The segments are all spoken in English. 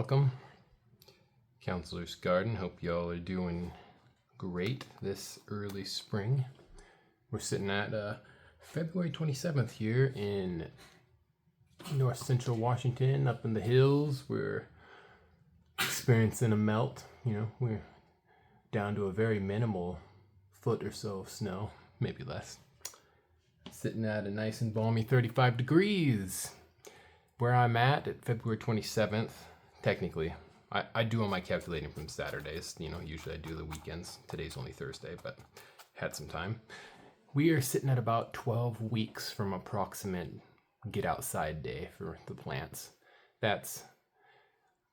welcome. Counselor's Garden. Hope y'all are doing great this early spring. We're sitting at February 27th here in north central Washington, up in the hills. We're experiencing a melt. We're down to a very minimal foot or so of snow, maybe less. Sitting at a nice and balmy 35 degrees. Where I'm at February 27th, technically, I do all my calculating from Saturdays. Usually I do the weekends. Today's only Thursday, but had some time. We are sitting at about 12 weeks from approximate get outside day for the plants. That's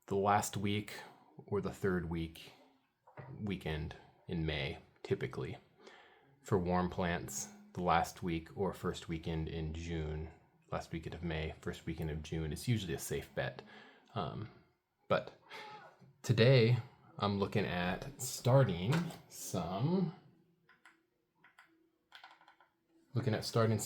the last week or the third weekend in May, typically. For warm plants, the last week or first weekend in June. Last weekend of May, first weekend of June. It's usually a safe bet. But today I'm looking at starting some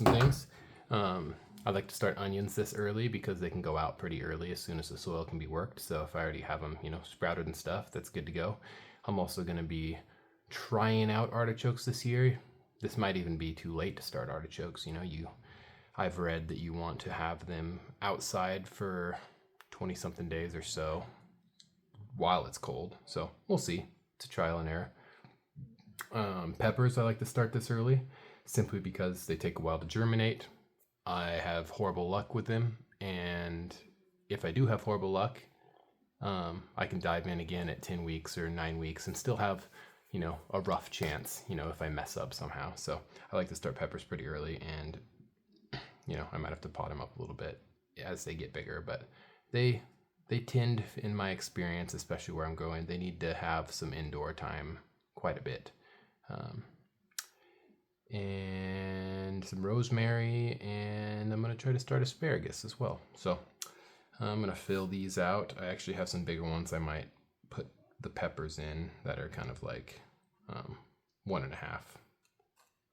things. I like to start onions this early because they can go out pretty early as soon as the soil can be worked. So if I already have them, sprouted and stuff, that's good to go. I'm also going to be trying out artichokes this year. This might even be too late to start artichokes. I've read that you want to have them outside for 20-something days or so while it's cold. So we'll see. It's a trial and error. Peppers, I like to start this early simply because they take a while to germinate. I have horrible luck with them. And if I do have horrible luck, I can dive in again at 10 weeks or 9 weeks and still have, a rough chance, if I mess up somehow. So I like to start peppers pretty early, and I might have to pot them up a little bit as they get bigger, but they tend, in my experience, especially where I'm growing, they need to have some indoor time quite a bit. And some rosemary, and I'm going to try to start asparagus as well. So I'm going to fill these out. I actually have some bigger ones I might put the peppers in that are kind of like 1.5.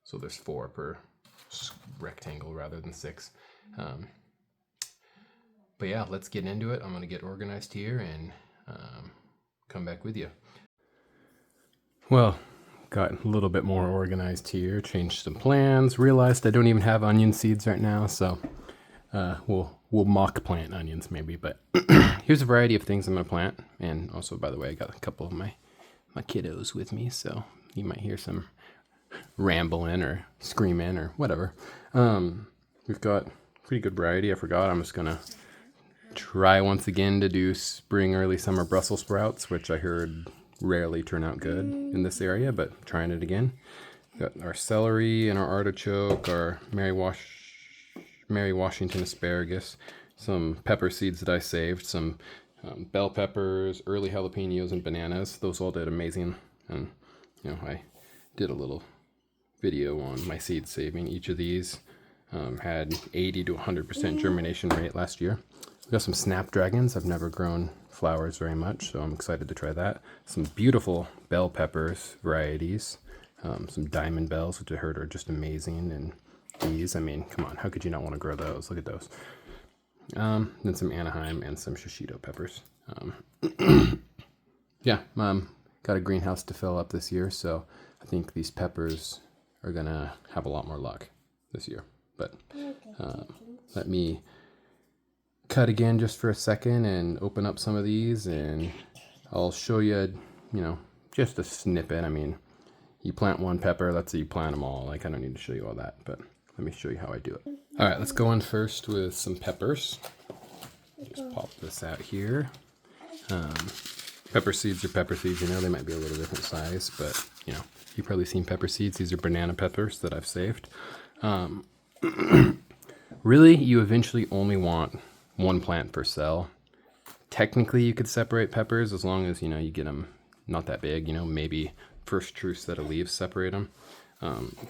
So there's 4 per rectangle rather than 6. But yeah, let's get into it. I'm going to get organized here and come back with you. Well, got a little bit more organized here, changed some plans, realized I don't even have onion seeds right now, so we'll mock plant onions maybe, but here's a variety of things I'm going to plant. And also, by the way, I got a couple of my kiddos with me, so you might hear some rambling or screaming or whatever. We've got pretty good variety. I forgot, I'm just gonna try once again to do spring, early summer Brussels sprouts, which I heard rarely turn out good in this area, but trying it again. Got our celery and our artichoke, our Mary Washington asparagus, some pepper seeds that I saved, some bell peppers, early jalapenos, and bananas. Those all did amazing, and I did a little video on my seed saving. Each of these had 80 to 100% germination rate last year. We got some Snapdragons. I've never grown flowers very much, so I'm excited to try that. Some beautiful bell peppers varieties, some diamond bells, which I heard are just amazing, and these, come on, how could you not want to grow those? Look at those. Then some Anaheim and some shishito peppers. Yeah, got a greenhouse to fill up this year, so I think these peppers are gonna have a lot more luck this year. But let me cut again just for a second and open up some of these, and I'll show you, just a snippet. You plant one pepper, let's say you plant them all. I don't need to show you all that, but let me show you how I do it. All right, let's go in first with some peppers. Just pop this out here. Pepper seeds are pepper seeds, they might be a little different size, but you've probably seen pepper seeds. These are banana peppers that I've saved. Really, you eventually only want one plant per cell. Technically, you could separate peppers as long as, you get them not that big, maybe first true set of leaves separate them.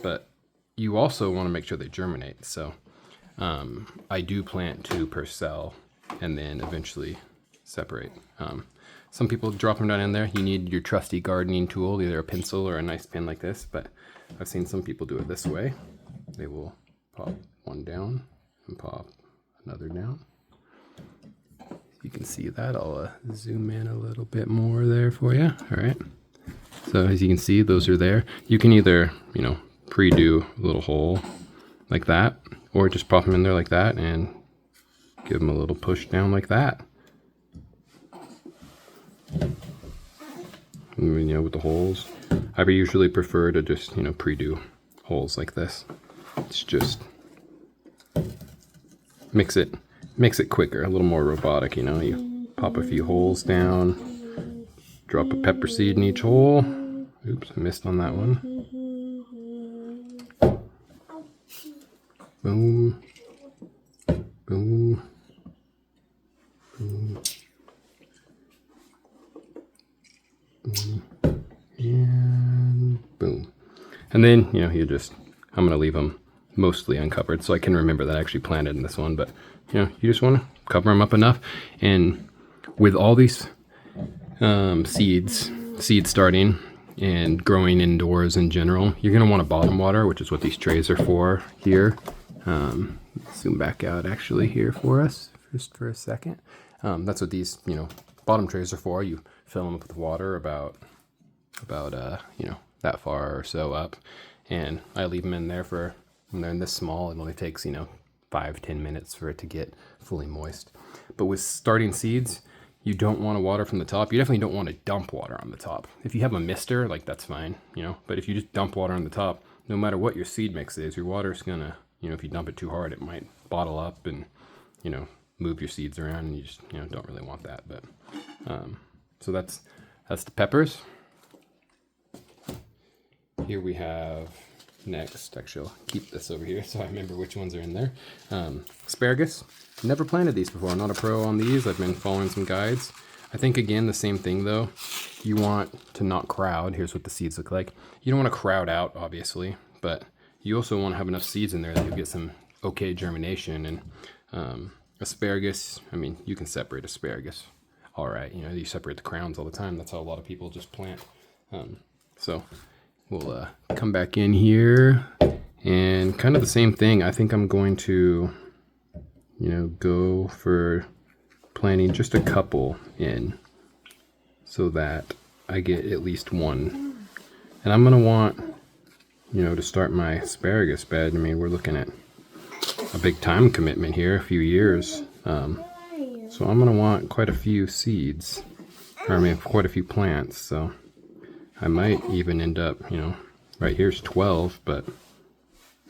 But you also want to make sure they germinate. So I do plant 2 per cell and then eventually separate. Some people drop them down in there. You need your trusty gardening tool, either a pencil or a nice pin like this, but I've seen some people do it this way. They will pop one down and pop another down. You can see that. I'll zoom in a little bit more there for you. All right. So as you can see, those are there. You can either, you know, pre-do a little hole like that, or just pop them in there like that and give them a little push down like that. And, you know, with the holes, I usually prefer to just, you know, pre-do holes like this. It's just makes it quicker, a little more robotic, you know. You pop a few holes down, drop a pepper seed in each hole. Oops, I missed on that one. Boom, boom, boom, boom, and boom. And then, you know, I'm gonna leave them mostly uncovered so I can remember that I actually planted in this one. But, you know, you just want to cover them up enough. And with all these seeds starting and growing indoors in general, you're going to want to bottom water, which is what these trays are for here. Zoom back out actually here for us just for a second. That's what these, you know, bottom trays are for. You fill them up with water about you know, that far or so up, and I leave them in there for, when they're in this small, it only takes, you know, 5-10 minutes for it to get fully moist. But with starting seeds, you don't want to water from the top. You definitely don't want to dump water on the top. If you have a mister, like, that's fine, you know, but if you just dump water on the top, no matter what your seed mix is, your water's gonna, you know, if you dump it too hard, it might bottle up and, you know, move your seeds around, and you just, you know, don't really want that. But so that's the peppers. Here we have next, actually I'll keep this over here so I remember which ones are in there. Asparagus. Never planted these before. I'm not a pro on these. I've been following some guides. I think, again, the same thing though. You want to not crowd. Here's what the seeds look like. You don't want to crowd out, obviously, but you also want to have enough seeds in there that you'll get some okay germination. And asparagus, I mean, you can separate asparagus all right. You know, you separate the crowns all the time. That's how a lot of people just plant. So we'll come back in here and kind of the same thing. I think I'm going to, you know, go for planting just a couple in so that I get at least one. And I'm going to want, you know, to start my asparagus bed. I mean, we're looking at a big time commitment here, a few years. So I'm going to want quite a few seeds, or I mean, quite a few plants. So I might even end up, you know, right here's 12, but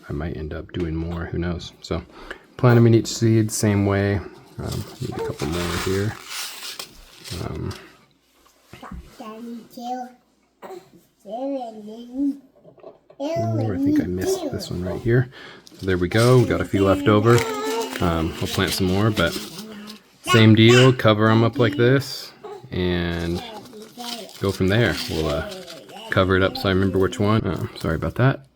I might end up doing more, who knows. So plant them in each seed, same way. Need a couple more here. Oh, I think I missed this one right here. So there we go, we got a few left over. I'll plant some more, but same deal, cover them up like this and go from there. We'll cover it up so I remember which one. Sorry about that.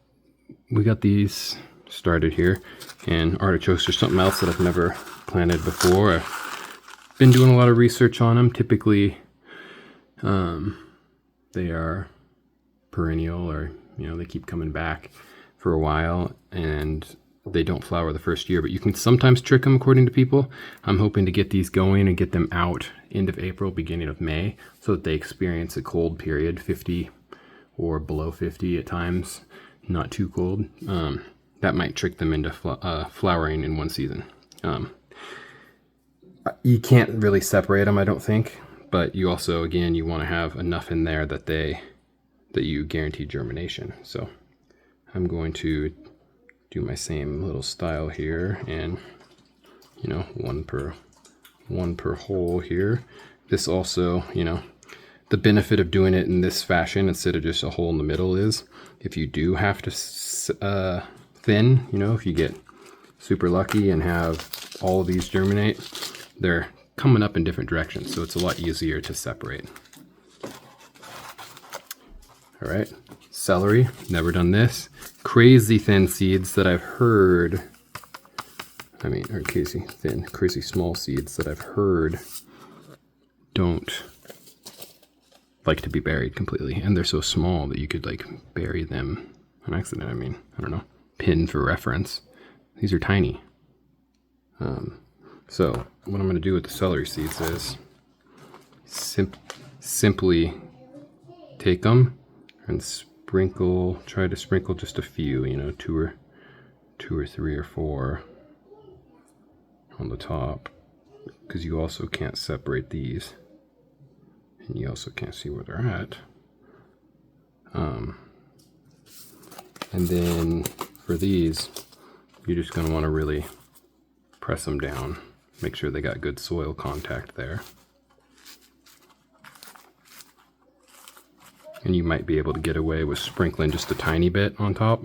We got these started here, and artichokes are something else that I've never planted before. I've been doing a lot of research on them. Typically, they are perennial, or, you know, they keep coming back for a while, and they don't flower the first year, but you can sometimes trick them according to people. I'm hoping to get these going and get them out end of April, beginning of May, so that they experience a cold period, 50 or below 50 at times, not too cold. That might trick them into flowering in one season. You can't really separate them, I don't think, but you also, again, you want to have enough in there that you guarantee germination. So I'm going to do my same little style here, and, you know, one per hole here. This also, you know, the benefit of doing it in this fashion instead of just a hole in the middle is, if you do have to thin, you know, if you get super lucky and have all of these germinate, they're coming up in different directions, so it's a lot easier to separate. All right, celery, never done this. Crazy thin seeds that I've heard, I mean, or crazy thin, crazy small seeds that I've heard don't like to be buried completely, and they're so small that you could like bury them on accident. I mean, I don't know, pin for reference. These are tiny. So what I'm going to do with the celery seeds is simply take them and sprinkle, try to sprinkle just a few, you know, two or three or four on the top, because you also can't separate these, and you also can't see where they're at. And then for these, you're just going to want to really press them down, make sure they got good soil contact there. And you might be able to get away with sprinkling just a tiny bit on top,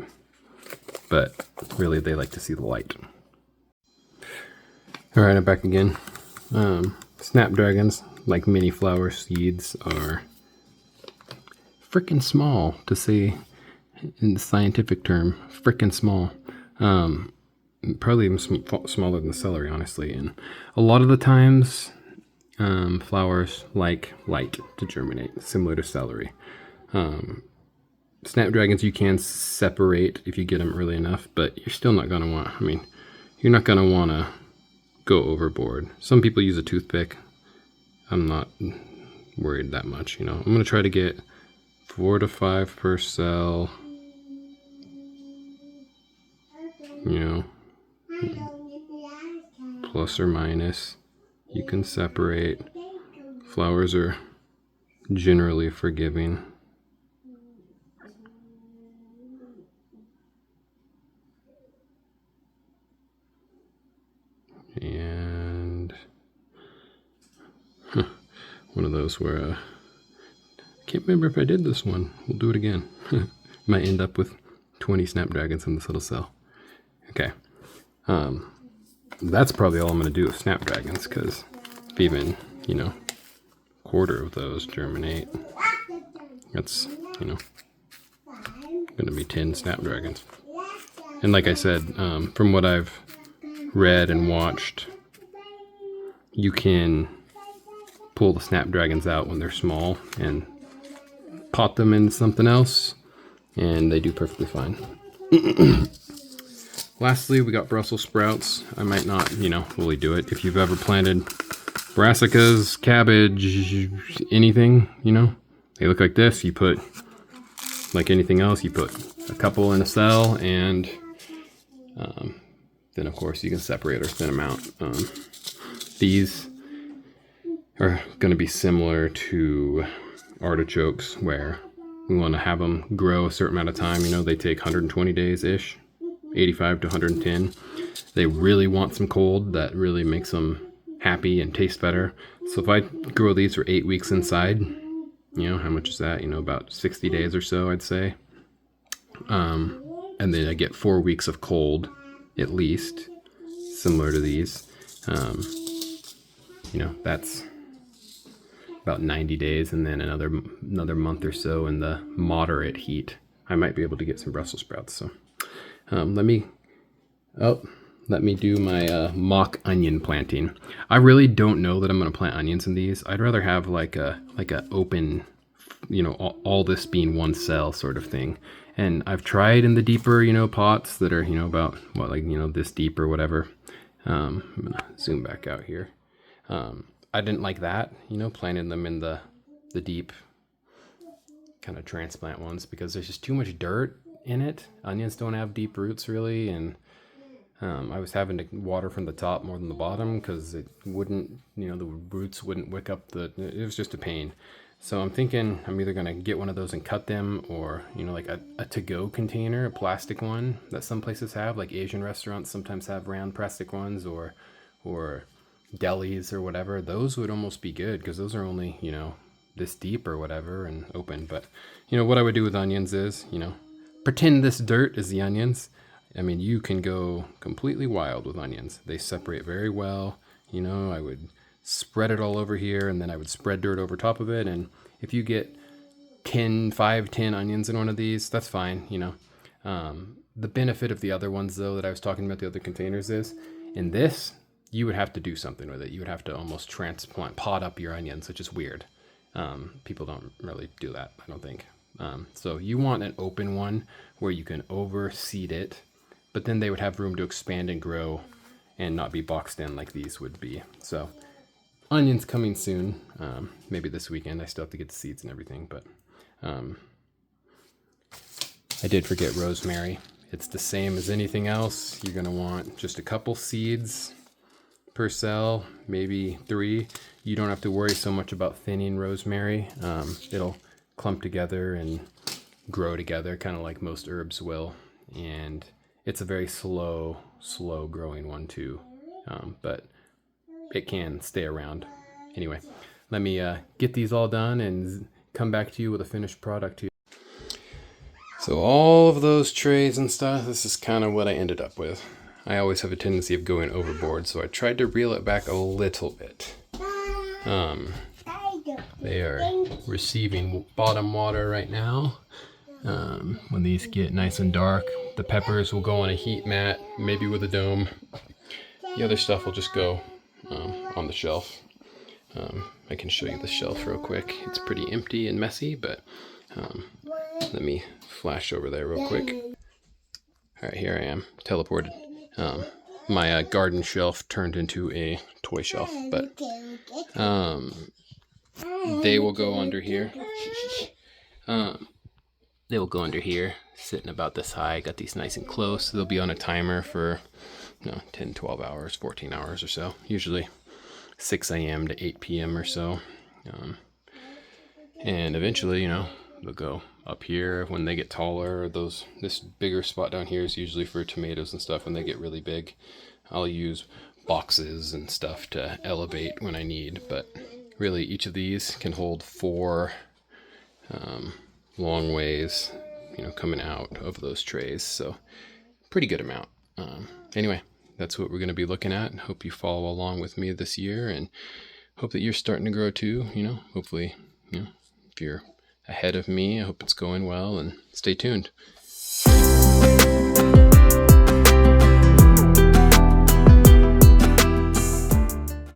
but really they like to see the light. All right, I'm back again. Snapdragons, like mini flower seeds, are freaking small, to say in the scientific term, freaking small. Probably even smaller than celery, honestly. And a lot of the times, flowers like light to germinate, similar to celery. Snapdragons you can separate if you get them early enough, but you're still not going to want, I mean, you're not going to want to go overboard. Some people use a toothpick. I'm not worried that much, you know. I'm going to try to get 4 to 5 per cell, you know, plus or minus. You can separate. Flowers are generally forgiving. And one of those where I can't remember if I did this one. We'll do it again. Might end up with 20 snapdragons in this little cell. Okay. That's probably all I'm going to do with snapdragons, because if even, you know, a quarter of those germinate, that's, you know, going to be 10 snapdragons. And like I said, from what I've read and watched, you can pull the snapdragons out when they're small and pot them in something else, and they do perfectly fine. Lastly, we got Brussels sprouts. I might not, you know, fully do it. If you've ever planted brassicas, cabbage, anything, you know, they look like this. You put, like anything else, you put a couple in a cell, and then of course you can separate or thin them out. These are going to be similar to artichokes, where we want to have them grow a certain amount of time. You know, they take 120 days-ish, 85 to 110. They really want some cold. That really makes them happy and taste better. So if I grow these for 8 weeks inside, you know, how much is that? You know, about 60 days or so, I'd say. And then I get 4 weeks of cold, at least, similar to these. You know, that's about 90 days, and then another month or so in the moderate heat, I might be able to get some Brussels sprouts. So let me do my mock onion planting. I really don't know that I'm going to plant onions in these. I'd rather have like a open, you know, all this being one cell sort of thing. And I've tried in the deeper, you know, pots that are, you know, about what, like, you know, this deep or whatever. I'm gonna zoom back out here. I didn't like that, you know, planting them in the deep kind of transplant ones, because there's just too much dirt in it. Onions don't have deep roots really, and I was having to water from the top more than the bottom, because it wouldn't, you know, the roots wouldn't wick up it was just a pain. So I'm thinking I'm either going to get one of those and cut them, or, you know, like a to-go container, a plastic one that some places have, like Asian restaurants sometimes have round plastic ones, or delis or whatever. Those would almost be good, because those are only, you know, this deep or whatever and open. But, you know, what I would do with onions is, you know, pretend this dirt is the onions. I mean, you can go completely wild with onions. They separate very well. You know, I would spread it all over here, and then I would spread dirt over top of it. And if you get 10 onions in one of these, that's fine, you know. The benefit of the other ones, though, that I was talking about, the other containers, is in this, you would have to do something with it. You would have to almost pot up your onions, which is weird. People don't really do that, I don't think. So you want an open one where you can overseed it, but then they would have room to expand and grow and not be boxed in like these would be. So onions coming soon, maybe this weekend. I still have to get the seeds and everything, but I did forget rosemary. It's the same as anything else. You're gonna want just a couple seeds per cell, maybe 3. You don't have to worry so much about thinning rosemary. It'll clump together and grow together, kind of like most herbs will. And it's a very slow growing one too, but it can stay around. Anyway, let me get these all done and come back to you with a finished product here. So all of those trays and stuff, this is kind of what I ended up with. I always have a tendency of going overboard, so I tried to reel it back a little bit. They are receiving bottom water right now. When these get nice and dark, the peppers will go on a heat mat, maybe with a dome. The other stuff will just go on the shelf. I can show you the shelf real quick. It's pretty empty and messy, but let me flash over there real quick. All right, here I am, teleported. My garden shelf turned into a toy shelf, but they will go under here. They will go under here, sitting about this high. Got these nice and close. They'll be on a timer for 10, 12 hours, 14 hours or so. Usually 6 a.m. to 8 p.m. or so. And eventually, they'll go up here when they get taller. This bigger spot down here is usually for tomatoes and stuff. When they get really big, I'll use boxes and stuff to elevate when I need. But really, each of these can hold 4 long ways, coming out of those trays. So pretty good amount. Anyway, that's what we're going to be looking at. Hope you follow along with me this year, and hope that you're starting to grow too. Hopefully, if you're ahead of me, I hope it's going well, and stay tuned.